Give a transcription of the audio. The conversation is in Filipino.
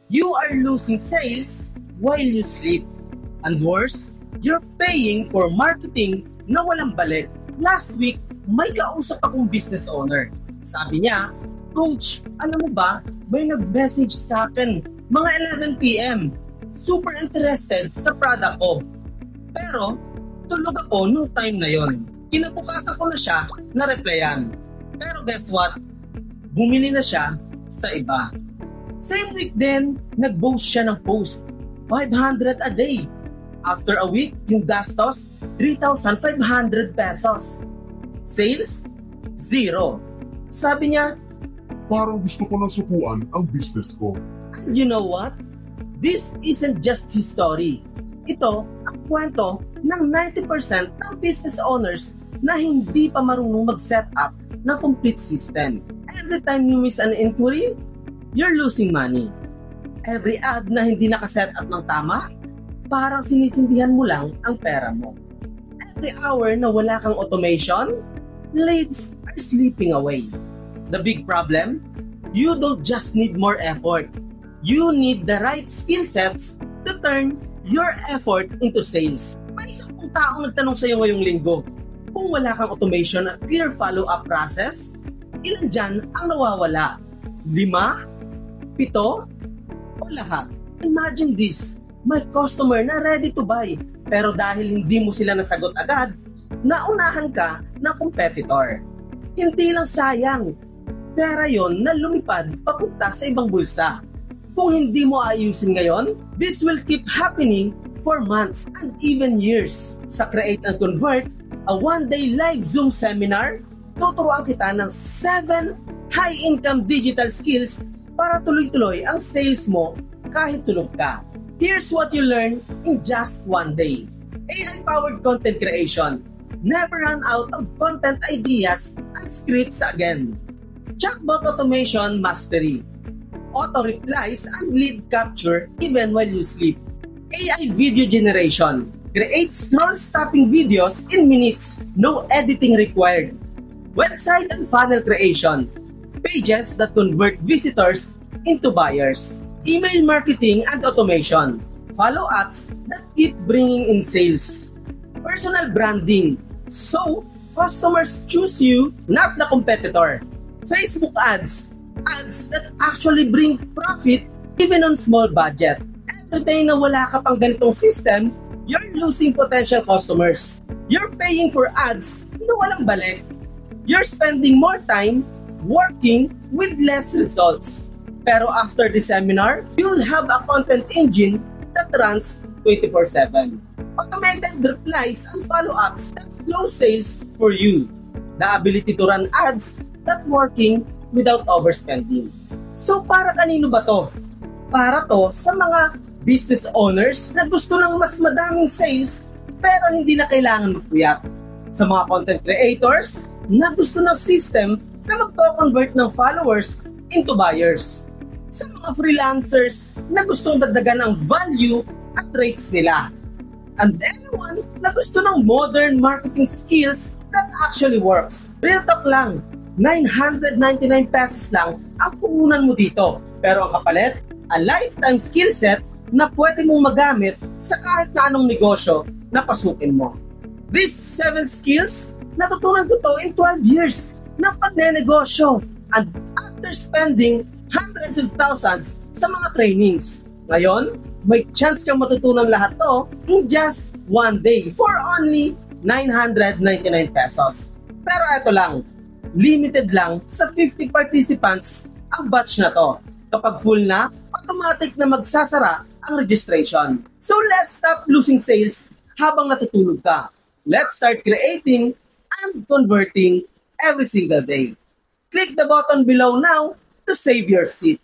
You are losing sales while you sleep. And worse, you're paying for marketing na walang balik. Last week, may kausap akong business owner. Sabi niya, Coach, alam mo ba, may nag-message sa akin mga 11 p.m. Super interested sa product ko. Pero, tulog ako nung time na yon. Kinabukasan ko na siya na replyan. Pero guess what? Bumili na siya sa iba. Same week din, nag-boast siya ng post. 500 a day. After a week, yung gastos, 3,500 pesos. Sales? Zero. Sabi niya, parang gusto ko nang sukuan ang business ko. and you know what? This isn't just his story. Ito ang kwento ng 90% ng business owners na hindi pa marunong mag-set up ng complete system. Every time you miss an inquiry, you're losing money. Every ad na hindi nakaset up ng tama, parang sinisindihan mo lang ang pera mo. Every hour na wala kang automation, leads are slipping away. The big problem? You don't just need more effort. You need the right skill sets to turn your effort into sales. May isang taong nagtanong sa iyo ngayong linggo, kung wala kang automation at clear follow-up process, ilan dyan ang nawawala? 5? 7? O lahat? Imagine this, may customer na ready to buy, pero dahil hindi mo sila nasagot agad, naunahan ka ng competitor. Hindi lang sayang, pera yon na lumipad papunta sa ibang bulsa. Kung hindi mo ayusin ngayon, this will keep happening for months and even years. Sa Create and Convert, a one-day live Zoom seminar, tuturuan kita ng 7 high-income digital skills para tuloy-tuloy ang sales mo kahit tulog ka. Here's what you learn in just one day. AI-powered content creation. Never run out of content ideas and scripts again. Chatbot automation mastery. Auto replies and lead capture even while you sleep. AI video generation. Create scroll-stopping videos in minutes, no editing required. Website and funnel creation. Pages that convert visitors into buyers. Email marketing and automation. Follow-ups that keep bringing in sales. Personal branding. So, customers choose you, not the competitor. Facebook ads. Ads that actually bring profit even on small budget. Every day na wala ka pang ganitong system, you're losing potential customers. You're paying for ads na walang balik. You're spending more time working with less results. Pero after the seminar, you'll have a content engine that runs 24/7. Automated replies and follow-ups that close sales for you. The ability to run ads that working without overspending. So para kanino ba to? Para to sa mga business owners na gusto ng mas madaming sales pero hindi na kailangan magpuyat. Sa mga content creators na gusto ng system na magko-convert ng followers into buyers. Sa mga freelancers na gustong dagdagan ang value at rates nila. And anyone na gusto ng modern marketing skills that actually works. Real talk lang, 999 pesos lang ang puhunan mo dito. Pero ang kapalit, a lifetime skill set na pwede mong magamit sa kahit na anong negosyo na pasukin mo. These 7 skills, natutunan ko to in 12 years ng pagnenegosyo and after spending hundreds of thousands sa mga trainings. Ngayon, may chance kang matutunan lahat to in just one day for only 999 pesos. Pero eto lang, limited lang sa 50 participants ang batch na to. Kapag full na, automatic na magsasara ang registration. So let's stop losing sales habang natutulog ka. Let's start creating and converting every single day. Click the button below now to save your seat.